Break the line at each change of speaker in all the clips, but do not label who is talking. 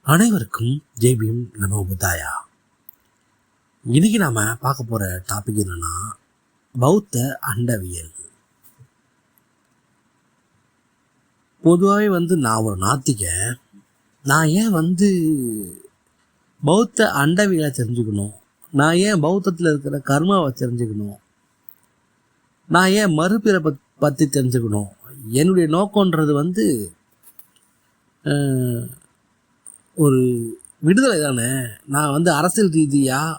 அனைவருக்கும் ஜெய் பீம் நமோ புத்தாயா. இன்னைக்கு நாம பார்க்க போற டாபிக் என்னன்னா பௌத்த அண்டவியல். பொதுவாகவே நான் ஒரு நாத்திகன். நான் ஏன் பௌத்த அண்டவியலை தெரிஞ்சுக்கணும், நான் ஏன் பௌத்தத்தில் இருக்கிற கர்மாவை தெரிஞ்சுக்கணும், நான் ஏன் மறுபிறப்பை பற்றி தெரிஞ்சுக்கணும். என்னுடைய நோக்கன்றது ஒரு விடுதலை தானே. நான் அரசியல் ரீதியாக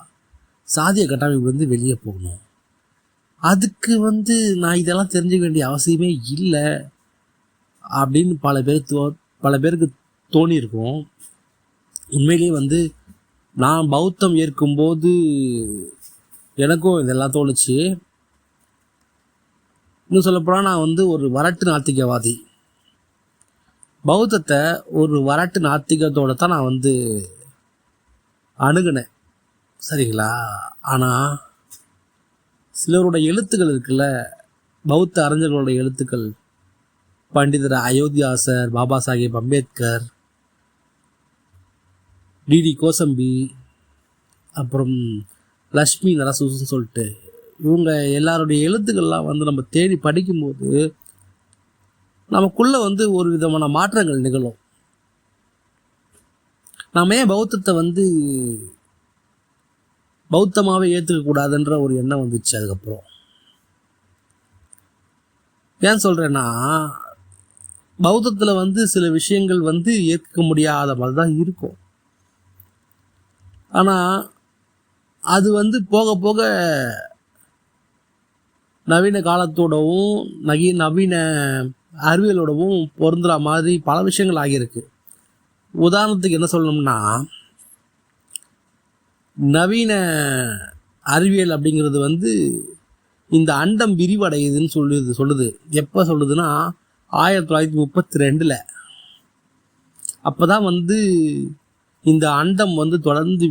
சாதிய கட்டமைப்பு வெளியே போகணும். அதுக்கு நான் இதெல்லாம் தெரிஞ்சுக்க வேண்டிய அவசியமே இல்லை அப்படின்னு பல பேருக்கு தோணியிருக்கும். உண்மையிலேயே நான் பௌத்தம் ஏற்கும்போது எனக்கும் இதெல்லாம் தோணுச்சு. இன்னும் சொல்லப்போனால் நான் ஒரு வரட்டு நாத்திகவாதி. பௌத்தத்தை ஒரு வரட்டு நாத்திகத்தோடு தான் நான் அணுகினேன், சரிங்களா. ஆனால் சிலருடைய எழுத்துக்கள் இருக்குல்ல, பௌத்த அறிஞர்களுடைய எழுத்துக்கள், பண்டிதர் அயோத்தியாசர், பாபா சாஹேப் அம்பேத்கர், டிடி கோசம்பி, அப்புறம் லக்ஷ்மி நரசூசன் சொல்லிட்டு இவங்க எல்லாருடைய எழுத்துக்கள்லாம் நம்ம தேடி படிக்கும்போது நமக்குள்ள ஒரு விதமான மாற்றங்கள் நிகழும். நாம ஏன் பௌத்தத்தை பௌத்தமாகவே ஏற்றுக்கக்கூடாதுன்ற ஒரு எண்ணம் வந்துச்சு. அதுக்கப்புறம் ஏன் சொல்கிறேன்னா, பௌத்தத்தில் சில விஷயங்கள் ஏற்க முடியாத மாதிரி தான் இருக்கும். ஆனால் அது போக போக நவீன காலத்தோடவும் நவீன அறிவியலோடவும் பொருந்துற மாதிரி பல விஷயங்கள் ஆகியிருக்கு. உதாரணத்துக்கு என்ன சொல்லணும்னா, நவீன அறிவியல் அப்படிங்கிறது இந்த அண்டம் விரிவடையுதுன்னு சொல்லுது. எப்போ சொல்லுதுன்னா 1932 அப்போ தான் இந்த அண்டம் தொடர்ந்து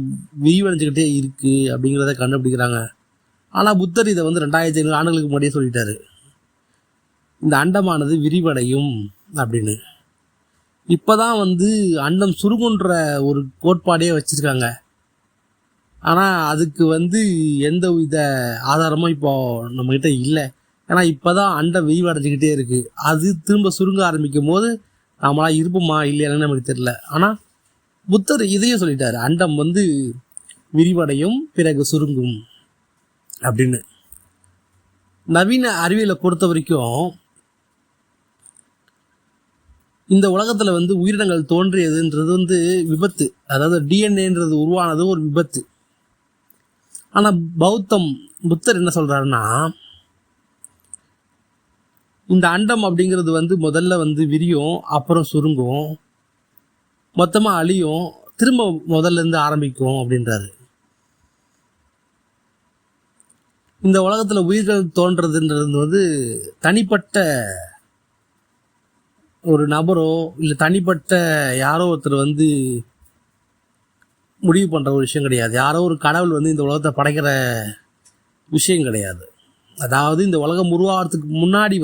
விரிவடைஞ்சிக்கிட்டே இருக்குது அப்படிங்கிறத கண்டுபிடிக்கிறாங்க. ஆனால் புத்தர் இதை 2500 ஆண்டுகளுக்கு முன்னாடியே சொல்லிட்டாரு, இந்த அண்டமானது விரிவடையும் அப்படின்னு. இப்போ தான் அண்டம் சுருங்குன்ற ஒரு கோட்பாடே வச்சுருக்காங்க. ஆனால் அதுக்கு எந்த வித ஆதாரமும் இப்போ நம்மக்கிட்ட இல்லை. ஏன்னா இப்போ தான் அண்டம் விரிவடைஞ்சிக்கிட்டே இருக்குது. அது திரும்ப சுருங்க ஆரம்பிக்கும் போது நம்மளால் இருப்போமா இல்லையான்னு நமக்கு தெரியல. ஆனால் புத்தர் இதையும் சொல்லிட்டாரு, அண்டம் விரிவடையும் பிறகு சுருங்கும் அப்படின்னு. நவீன அறிவியலை பொறுத்த வரைக்கும் இந்த உலகத்தில் உயிரினங்கள் தோன்றியதுன்றது விபத்து. அதாவது டிஎன்ஏன்றது உருவானது ஒரு விபத்து. ஆனால் புத்தர் என்ன சொல்கிறாருன்னா, இந்த அண்டம் அப்படிங்கிறது முதல்ல விரியும், அப்புறம் சுருங்கும், மொத்தமாக அழியும், திரும்ப முதல்ல இருந்து ஆரம்பிக்கும் அப்படின்றாரு. இந்த உலகத்தில் உயிர்கள் தோன்றதுன்றது தனிப்பட்ட ஒரு நபரோ இல்லை தனிப்பட்ட யாரோ ஒருத்தர் முடிவு பண்ணுற ஒரு விஷயம் கிடையாது. யாரோ ஒரு கடவுள் இந்த உலகத்தை படைக்கிற விஷயம் கிடையாது. அதாவது இந்த உலகம் உருவாகிறதுக்கு முன்னாடி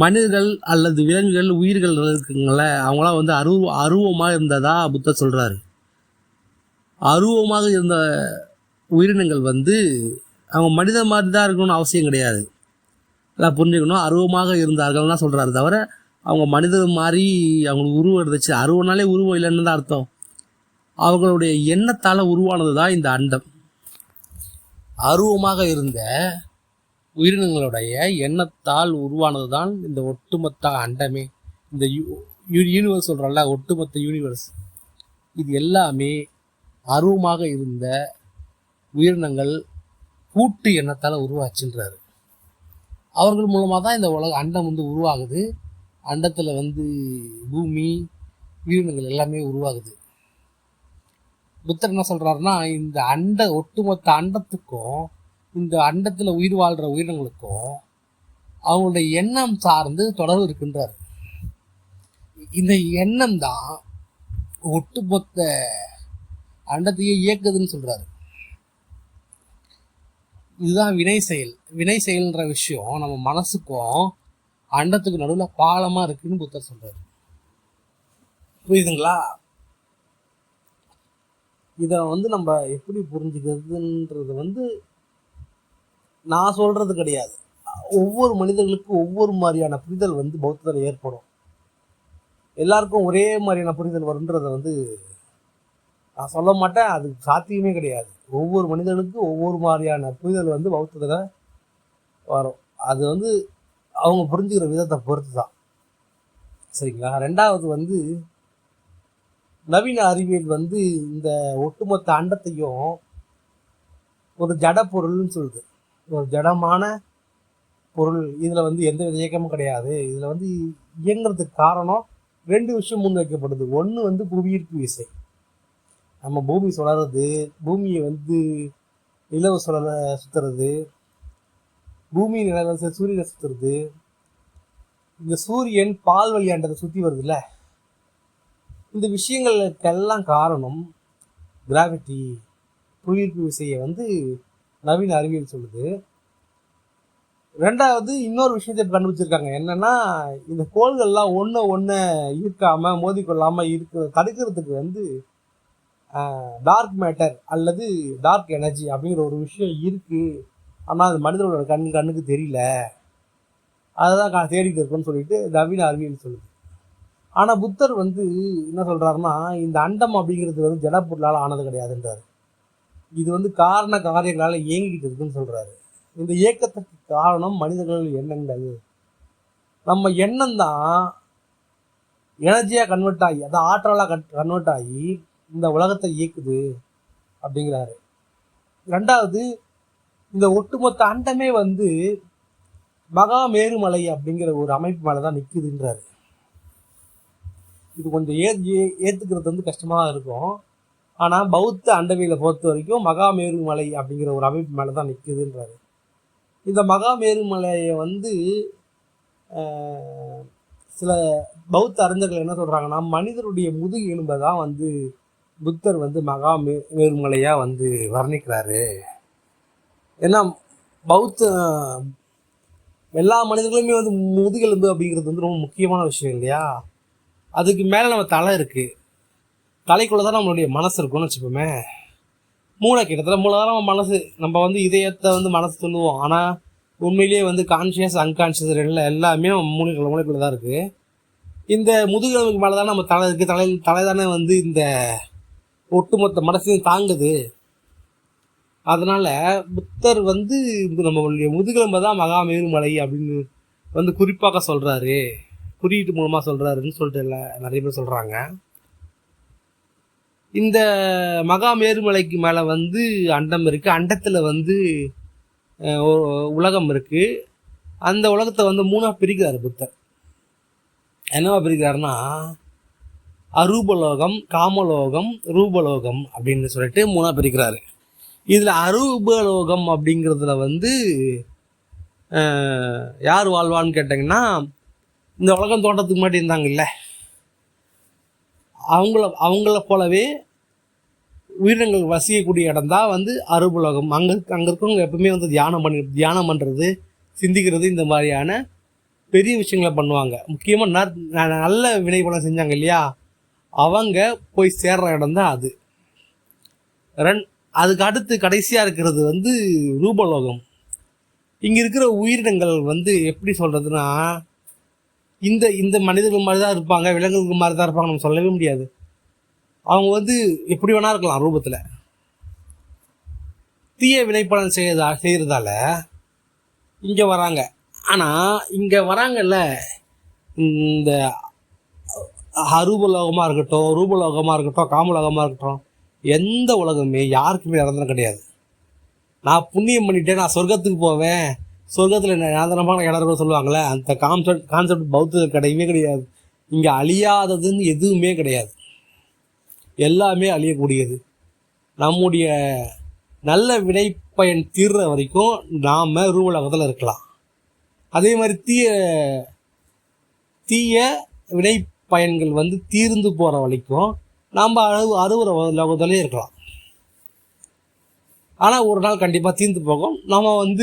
மனிதர்கள் அல்லது விலங்குகள் உயிர்கள் இருக்குங்கள, அவங்களாம் அருவமாக இருந்ததா புத்தர் சொல்கிறாரு. அருவமாக இருந்த உயிரினங்கள் அவங்க மனித மாதிரி தான் இருக்கணும்னு அவசியம் கிடையாது. எல்லாம் புரிஞ்சுக்கணும். அருவமாக இருந்தார்கள்னா சொல்கிறாரு, தவிர அவங்க மனிதர் மாதிரி அவங்களுக்கு உருவம் இருந்துச்சு. அருவனாலே உருவம் இல்லைன்னு தான் அர்த்தம். அவங்களுடைய எண்ணத்தால் உருவானது தான் இந்த அண்டம். அருவமாக இருந்த உயிரினங்களுடைய எண்ணத்தால் உருவானது தான் இந்த ஒட்டுமொத்த அண்டமே. இந்த யூனிவர்ஸ் சொல்கிறோம்ல, ஒட்டுமொத்த யூனிவர்ஸ், இது எல்லாமே அருவமாக இருந்த உயிரினங்கள் கூட்டு எண்ணத்தால் உருவாச்சுன்றாரு. அவர்கள் மூலமாக தான் இந்த அண்டம் உருவாகுது. அண்டத்தில் பூமி, உயிரினங்கள் எல்லாமே உருவாகுது. புத்தர் என்ன சொல்கிறாருன்னா, இந்த ஒட்டுமொத்த அண்டத்துக்கும் இந்த அண்டத்தில் உயிர் வாழ்கிற உயிரினங்களுக்கும் அவங்களுடைய எண்ணம் சார்ந்து தொடர்பு இருக்குன்றார். இந்த எண்ணம் தான் ஒட்டுமொத்த அண்டத்தையே இயக்குதுன்னு சொல்கிறாரு. இதுதான் வினை செயல். வினை செயல்ன்ற விஷயம் நம்ம மனசுக்கும் அண்டத்துக்கு நடுவில் பாலமாக இருக்குன்னு புத்தர் சொல்கிறார். புரியுதுங்களா? இதை நம்ம எப்படி புரிஞ்சுக்கிறதுன்றது நான் சொல்றது கிடையாது. ஒவ்வொரு மனிதர்களுக்கும் ஒவ்வொரு மாதிரியான புரிதல் பௌத்தத்தில் ஏற்படும். எல்லாருக்கும் ஒரே மாதிரியான புரிதல் வருன்றதை நான் சொல்ல மாட்டேன். அது சாத்தியமே கிடையாது. ஒவ்வொரு மனிதனுக்கும் ஒவ்வொரு மாதிரியான புரிதல் பௌத்தத்தில் வரும். அது அவங்க புரிஞ்சுக்கிற விதத்தை பொறுத்து தான். சரிங்களா? ரெண்டாவது நவீன அறிவியல் இந்த ஒட்டுமொத்த அண்டத்தையும் ஒரு ஜட பொருள்னு சொல்லுது. ஒரு ஜடமான பொருள். இதில் எந்த வித இயக்கமும் கிடையாது. இதில் இயங்குறதுக்கு காரணம் 2 விஷயம் முன் வைக்கப்படுது. ஒன்று புவியீர்ப்பு விசை. நம்ம பூமி சுழறது, பூமியை நிலவு சுற்றுறது, பூமி நிலவை சூரியனை சுற்றுறது, இந்த சூரியன் பால்வழி அண்டத்தை சுற்றி வருதுல்ல, இந்த விஷயங்களுக்கெல்லாம் காரணம் கிராவிட்டி, புவியீர்ப்பு விசையை நவீன அறிவியல் சொல்லுது. ரெண்டாவது இன்னொரு விஷயத்தை கண்டுபிடிச்சிருக்காங்க. என்னன்னா, இந்த கோள்கள்லாம் ஒன்று ஈர்க்காம மோதிக்கொள்ளாமல் தடுக்கிறதுக்கு டார்க் மேட்டர் அல்லது டார்க் எனர்ஜி அப்படிங்கிற ஒரு விஷயம் இருக்குது. ஆனால் அது மனிதனோட கண்ணுக்கு தெரியல. அதை தான் தேடிட்டு இருக்கோன்னு சொல்லிட்டு நவீன அறிவியல் சொல்லுது. ஆனால் புத்தர் என்ன சொல்கிறாருன்னா, இந்த அண்டம் அப்படிங்கிறது ஜட பொருளால் ஆனது கிடையாதுன்றாரு. இது காரண காரியங்களால் இயங்கிக்கிட்டு இருக்குன்னு சொல்கிறாரு. இந்த இயக்கத்துக்கு காரணம் மனிதர்கள் எண்ணங்கள். நம்ம எண்ணம் தான் எனர்ஜியாக கன்வெர்ட் ஆகி, அதான் ஆற்றலாக கன்வெர்ட் ஆகி இந்த உலகத்தை இயக்குது அப்படிங்கிறாரு. ரெண்டாவது, இந்த ஒட்டுமொத்த அண்டமே மகா மேருமலை அப்படிங்கிற ஒரு அமைப்பு மேலே தான் நிற்குதுன்றாரு. இது கொஞ்சம் ஏற்றுக்கிறது கஷ்டமாக இருக்கும். ஆனால் பௌத்த அண்டவியலை பொறுத்த வரைக்கும் மகா மேருமலை அப்படிங்கிற ஒரு அமைப்பு மேலே தான் நிற்குதுன்றாரு. இந்த மகா மேருமலையை சில பௌத்த அறிஞர்கள் என்ன சொல்கிறாங்கன்னா, மனிதனுடைய முதுகு எலும்பை தான் புத்தர் மகா மேருமலையாக வர்ணிக்கிறாரு. ஏன்னா பௌத்த எல்லா மனிதர்களுமே முதுகெலும்பு அப்படிங்கிறது ரொம்ப முக்கியமான விஷயம் இல்லையா? அதுக்கு மேலே நம்ம தலை இருக்குது. தலைக்குள்ளே தான் நம்மளுடைய மனசு இருக்கும்னு வச்சுப்போமே. மூளை கிட்டத்தட்ட மூளை தான் நம்ம மனசு. நம்ம இதயத்தை மனசு சொல்லுவோம். ஆனால் உண்மையிலேயே கான்ஷியஸ் அன்கான்ஷியஸ் எல்லாமே மூளைக்குள்ளே தான் இருக்குது. இந்த முதுகெலும்புக்கு மேலே தான் நம்ம தலை இருக்குது. தலை தானே இந்த ஒட்டுமொத்த மனசையும் தாங்குது. அதனால் புத்தர் நம்மளுடைய முதுகெலும்பை தான் மகா மேருமலை அப்படின்னு குறிப்பாக சொல்கிறாரு, குறியீட்டு மூலமாக சொல்கிறாருன்னு சொல்லிட்டு நிறைய பேர் சொல்கிறாங்க. இந்த மகா மேருமலைக்கு மேலே அண்டம் இருக்குது. அண்டத்தில் உலகம் இருக்குது. அந்த உலகத்தை 3ஆக பிரிக்கிறார் புத்தர். என்னவா பிரிக்கிறாருன்னா, அரூபலோகம், காமலோகம், ரூபலோகம் அப்படின்னு சொல்லிட்டு 3ஆக பிரிக்கிறாரு. இதில் அரூபலோகம் அப்படிங்கிறதுல யார் வாழ்வான்னு கேட்டிங்கன்னா, இந்த உலகம் தோட்டத்துக்கு முன்னாடி இருந்தாங்கல்ல, அவங்கள போலவே உயிரினங்கள் வசிக்கக்கூடிய இடம் தான் அரூபலோகம். அங்கே இருக்கவங்க எப்பவுமே தியானம் பண்ணுறது, சிந்திக்கிறது, இந்த மாதிரியான பெரிய விஷயங்களை பண்ணுவாங்க. முக்கியமாக நல்ல வினைப்படம் செஞ்சாங்க இல்லையா, அவங்க போய் சேர்ற இடம் தான் அது. அதுக்கு அடுத்து கடைசியாக இருக்கிறது ரூபலோகம். இங்கே இருக்கிற உயிரினங்கள் எப்படி சொல்கிறதுனா, இந்த மனிதர்கள் மாதிரி தான் இருப்பாங்க, விலங்குகள் மாதிரி தான் இருப்பாங்க நம்ம சொல்லவே முடியாது. அவங்க எப்படி வேணா இருக்கலாம் ரூபத்தில். தீய வினைப்படம் செய்கிறதால இங்கே வராங்க. ஆனால் இங்கே வராங்கல்ல, இந்த அரூபலோகமாக இருக்கட்டும், ரூபலோகமாக இருக்கட்டும், காமலோகமாக இருக்கட்டும், எந்த உலகமே யாருக்குமே நிரந்தரம் கிடையாது. நான் புண்ணியம் பண்ணிட்டேன், நான் சொர்க்கத்துக்கு போவேன், சொர்க்கத்தில் நிரந்தரமான இடம் சொல்லுவாங்களே, அந்த கான்செப்ட் பௌத்தத்தில் கிடையவே கிடையாது. இங்கே அழியாததுன்னு எதுவுமே கிடையாது. எல்லாமே அழியக்கூடியது. நம்முடைய நல்ல வினைப்பயன் தீர்ற வரைக்கும் நாம் ரூபலோகத்தில் இருக்கலாம். அதே மாதிரி தீய வினைப்பயன்கள் தீர்ந்து போகிற வரைக்கும் நாம் அறுவர லோகத்திலே இருக்கலாம். ஆனால் ஒரு நாள் கண்டிப்பாக தீர்ந்து போகும். நம்ம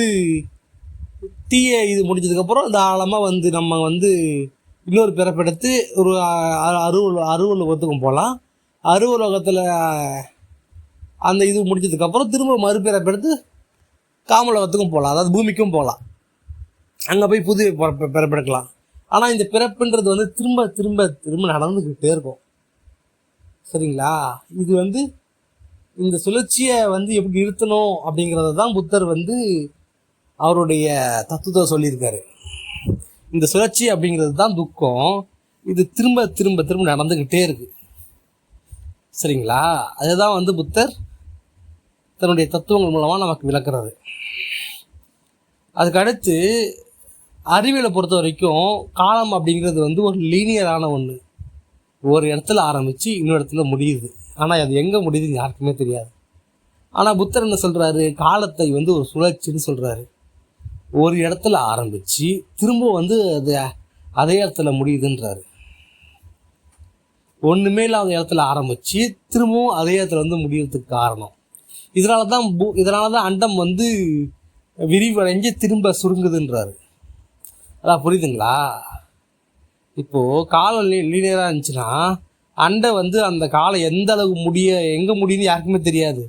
தீய இது முடிஞ்சதுக்கப்புறம் தாராளமாக நம்ம இன்னொரு பிறப்பெடுத்து ஒரு அருவலோகத்துக்கும் போகலாம். அருவலோகத்தில் அந்த இது முடிஞ்சதுக்கப்புறம் திரும்ப மறுபிறப்பெடுத்து காமலோகத்துக்கும் போகலாம், அதாவது பூமிக்கும் போகலாம். அங்கே போய் புது பிறப்பெடுக்கலாம். ஆனால் இந்த பிறப்புன்றது வந்து திரும்ப திரும்ப திரும்ப நடந்துக்கிட்டே இருக்கும். சரிங்களா? இது வந்து இந்த சுழற்சியை வந்து எப்படி நிறுத்தணும் அப்படிங்கிறத தான் புத்தர் வந்து அவருடைய தத்துவத்தை சொல்லியிருக்காரு. இந்த சுழற்சி அப்படிங்கிறது தான் துக்கம். இது திரும்ப திரும்ப திரும்ப நடந்துக்கிட்டே இருக்கு. சரிங்களா? அதுதான் வந்து புத்தர் தன்னுடைய தத்துவங்கள் மூலமாக நமக்கு விளக்குறாரு. அதுக்கு அடுத்து அறிவியலை பொறுத்த வரைக்கும் காலம் அப்படிங்கிறது வந்து ஒரு லீனியரான ஒன்று. ஒரு இடத்துல ஆரம்பித்து இன்னொரு இடத்துல முடியுது. ஆனால் அது எங்கே முடியுதுன்னு யாருக்குமே தெரியாது. ஆனால் புத்தர் என்ன சொல்கிறாரு? காலத்தை வந்து ஒரு சுழற்சின்னு சொல்கிறாரு. ஒரு இடத்துல ஆரம்பித்து திரும்ப வந்து அது அதே இடத்துல முடியுதுன்றாரு. ஒன்றுமே இல்லாத இடத்துல ஆரம்பித்து திரும்பவும் அதே இடத்துல வந்து முடியறதுக்கு காரணம் இதனால தான் அண்டம் வந்து விரிவடைஞ்சு திரும்ப சுருங்குதுன்றாரு. அதான் புரியுதுங்களா? இப்போது காலம் லீனியராக இருந்துச்சுன்னா அண்டை வந்து அந்த காலம் எந்த அளவுக்கு எங்கே முடியுதுன்னு யாருக்குமே தெரியாது.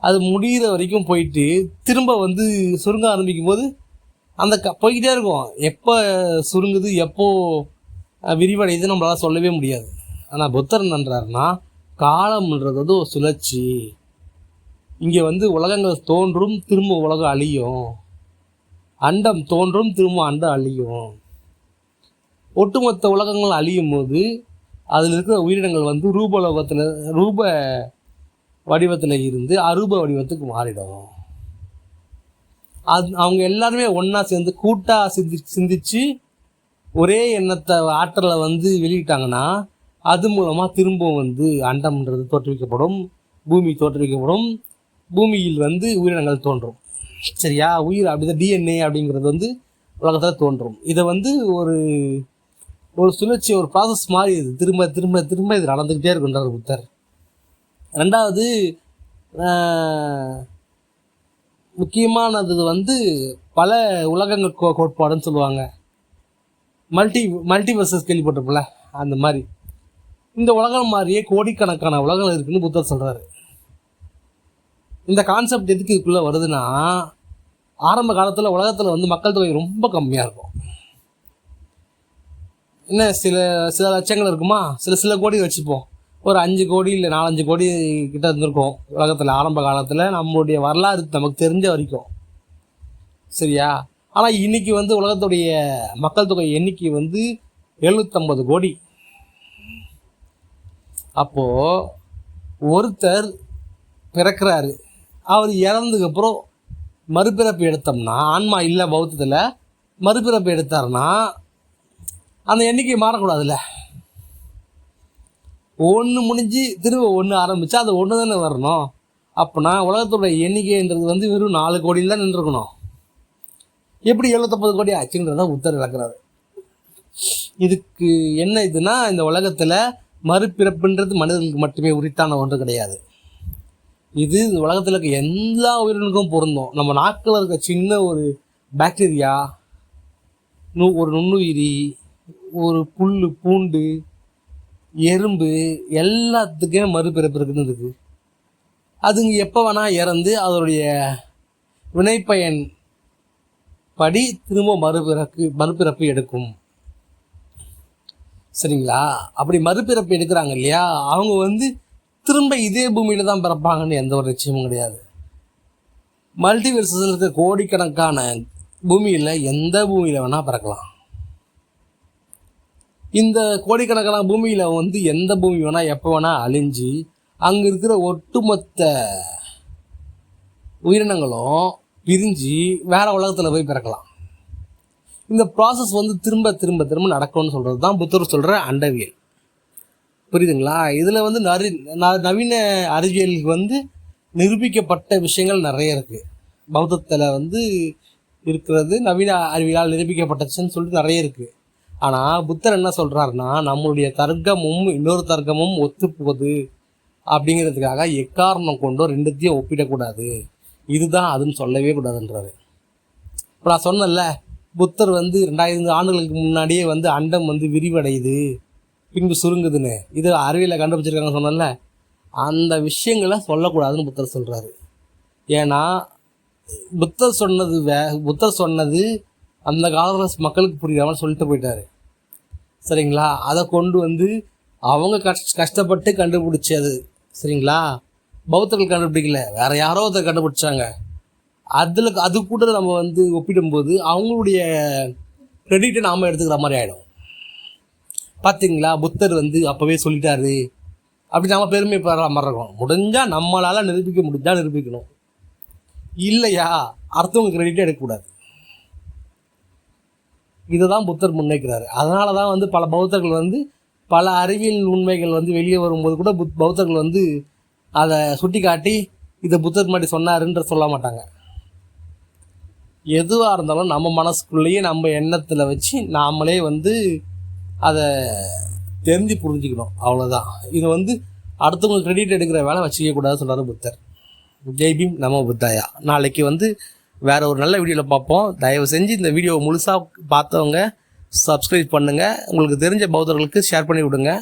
அது முடிகிற வரைக்கும் போயிட்டு திரும்ப வந்து சுருங்க ஆரம்பிக்கும் போது அந்த போய்கிட்டே இருக்கும். எப்போ சுருங்குது எப்போ விரிவடையுது நம்மளால் சொல்லவே முடியாது. ஆனால் புத்தர் என்னன்றாருன்னா, காலம்ன்றது வந்து ஒரு சுழற்சி. இங்கே வந்து உலகங்கள் தோன்றும் திரும்ப உலகம் அழியும், அண்டம் தோன்றும் திரும்ப அண்டம் அழியும். ஒட்டுமொத்த உலகங்கள் அழியும் போது அதில் இருக்கிற உயிரினங்கள் வந்து ரூப வடிவத்தில் இருந்து அரூப வடிவத்துக்கு மாறிடும். அவங்க எல்லாருமே ஒன்றா சேர்ந்து கூட்டாக சிந்திச்சு ஒரே எண்ணத்தை ஆற்றலை வந்து வெளியிட்டாங்கன்னா அது மூலமாக திரும்பவும் வந்து அண்டம்ன்றது தோற்றுவிக்கப்படும், பூமி தோற்றுவிக்கப்படும், பூமியில் வந்து உயிரினங்கள் தோன்றும். சரியா? உயிர் அப்படிதான் டிஎன்ஏ அப்படிங்கிறது வந்து உலகத்தில் தோன்றும். இதை வந்து ஒரு சுழற்சி, ஒரு ப்ராசஸ் மாதிரி இது திரும்ப திரும்ப திரும்ப இது நடந்துக்கிட்டே இருக்குன்றார் புத்தர். ரெண்டாவது முக்கியமானது வந்து பல உலகங்கள் கோட்பாடுன்னு சொல்லுவாங்க. மல்டிவர்சஸ் கேள்விப்பட்டிருப்பல, அந்த மாதிரி இந்த உலகம் மாதிரியே கோடிக்கணக்கான உலகங்கள் இருக்குன்னு புத்தர் சொல்கிறாரு. இந்த கான்செப்ட் எதுக்கு இதுக்குள்ளே வருதுன்னா, ஆரம்ப காலத்தில் உலகத்தில் வந்து மக்கள் தொகை ரொம்ப கம்மியாக இருக்கும். என்ன சில லட்சங்கள் இருக்குமா, சில கோடி வச்சுப்போம், ஒரு 5 கோடி இல்லை 4-5 கோடி கிட்ட இருந்திருக்கும் உலகத்தில் ஆரம்ப காலத்தில், நம்மளுடைய வரலாறு நமக்கு தெரிஞ்ச வரைக்கும். சரியா? ஆனால் இன்னைக்கு வந்து உலகத்துடைய மக்கள் தொகை எண்ணிக்கை வந்து 750 கோடி. அப்போது ஒருத்தர் பிறக்கிறாரு, அவர் இறந்ததுக்கப்புறம் மறுபிறப்பு எடுத்தோம்னா, ஆன்மா இல்லை பௌத்தத்தில், மறுபிறப்பு எடுத்தாருன்னா அந்த எண்ணிக்கை மாறக்கூடாதுல்ல. ஒன்று முடிஞ்சு திரும்ப ஒன்று ஆரம்பித்தா அது ஒன்று தானே வரணும். அப்போனா உலகத்தோட எண்ணிக்கைன்றது வந்து வெறும் 4 கோடியில் தான் நின்றுருக்கணும். எப்படி 750 கோடி ஆச்சுன்றத புத்தர் விளக்குறாரு. இதுக்கு என்ன இதுனா, இந்த உலகத்தில் மறுபிறப்புன்றது மனிதர்களுக்கு மட்டுமே உரித்தான ஒன்று கிடையாது. இது உலகத்தில் இருக்க எல்லா உயிரினங்களுக்கும் பொருந்தும். நம்ம நாக்கில் இருக்க சின்ன ஒரு பாக்டீரியா, ஒரு நுண்ணுயிரி, ஒரு புல், பூண்டு, எறும்பு, எல்லாத்துக்குமே மறுபிறப்பு இருக்குன்னு இருக்குது. அதுங்க எப்போ வேணால் இறந்து அதோடைய வினைப்பயன் படி திரும்ப மறுபிறப்பு எடுக்கும். சரிங்களா? அப்படி மறுபிறப்பு எடுக்கிறாங்க இல்லையா, அவங்க வந்து திரும்ப இதே பூமியில் தான் பிறப்பாங்கன்னு எந்த ஒரு நிச்சயமும் கிடையாது. மல்டிவர்சஸில் இருக்க கோடிக்கணக்கான பூமியில் எந்த பூமியில் வேணால் பிறக்கலாம். இந்த கோடிக்கணக்கான பூமியில் வந்து எந்த பூமி வேணால் எப்போ வேணால் அழிஞ்சு அங்கே இருக்கிற ஒட்டுமொத்த உயிரினங்களும் பிரிஞ்சு வேறு உலகத்தில் போய் பிறக்கலாம். இந்த ப்ராசஸ் வந்து திரும்ப திரும்ப திரும்ப நடக்கும்னு சொல்கிறது தான் புத்தர் சொல்கிற அண்டவியல். புரியுதுங்களா? இதில் வந்து நவீன அறிவியலுக்கு வந்து நிரூபிக்கப்பட்ட விஷயங்கள் நிறைய இருக்குது. பௌத்தத்தில் வந்து இருக்கிறது நவீன அறிவியலால் நிரூபிக்கப்பட்டச்சுன்னு சொல்லிட்டு நிறைய இருக்குது. ஆனால் புத்தர் என்ன சொல்கிறாருன்னா, நம்மளுடைய தர்க்கமும் இன்னொரு தர்க்கமும் ஒத்துப்போகுது அப்படிங்கிறதுக்காக எக்காரணம் கொண்டோ ரெண்டுத்தையும் ஒப்பிடக்கூடாது, இதுதான் அதுன்னு சொல்லவே கூடாதுன்றாரு. இப்போ நான் சொன்னேன்ல, புத்தர் வந்து 2000 ஆண்டுகளுக்கு முன்னாடியே வந்து அண்டம் வந்து விரிவடையுது பின்பு சுருங்குதுன்னு இது அறிவியலில் கண்டுபிடிச்சிருக்காங்க சொன்னல, அந்த விஷயங்களை சொல்லக்கூடாதுன்னு புத்தர் சொல்கிறாரு. ஏன்னா புத்தர் சொன்னது அந்த காலத்தில் மக்களுக்கு புரியுற மாதிரி சொல்லிட்டு போயிட்டாரு. சரிங்களா? அதை கொண்டு வந்து அவங்க கஷ்டப்பட்டு கண்டுபிடிச்சது. சரிங்களா? பௌத்தர்கள் கண்டுபிடிக்கல, வேற யாரோ ஒருத்தர் கண்டுபிடிச்சாங்க. அது கூட நம்ம வந்து ஒப்பிடும்போது அவங்களுடைய கிரெடிட்டை நாம் எடுத்துக்கிற மாதிரி ஆகிடும். பார்த்தீங்களா, புத்தர் வந்து அப்போவே சொல்லிட்டாரு அப்படி நம்ம பெருமைப்படுற மாதிரி இருக்கும். முடிஞ்சால் நம்மளால் நிரூபிக்க முடிஞ்சால் நிரூபிக்கணும், இல்லையா அடுத்தவங்க கிரெடிட்டே எடுக்கக்கூடாது. இதை தான் புத்தர் முன்வைக்கிறாரு. அதனால தான் வந்து பல பௌத்தர்கள் வந்து பல அறிவியல் உண்மைகள் வந்து வெளியே வரும்போது கூட பௌத்தர்கள் வந்து அதை சுட்டி காட்டி இதை புத்தர் மாதிரி சொன்னாருன்ற சொல்ல மாட்டாங்க. எதுவாக இருந்தாலும் நம்ம மனசுக்குள்ளேயே நம்ம எண்ணத்தில் வச்சு நாமளே வந்து அதை தெரிஞ்சு புரிஞ்சுக்கணும், அவ்வளோதான். இது வந்து அடுத்தவங்க கிரெடிட் எடுக்கிற வேலை வச்சுக்கக்கூடாதுன்னு சொன்னார் புத்தர். ஜெய் பீம், நமோ புத்தாயா. நாளைக்கு வந்து வேறு ஒரு நல்ல வீடியோவில் பார்ப்போம். தயவு செஞ்சு இந்த வீடியோவை முழுசாக பார்த்தவங்க சப்ஸ்கிரைப் பண்ணுங்கள். உங்களுக்கு தெரிஞ்ச பௌத்தர்களுக்கு ஷேர் பண்ணி விடுங்க.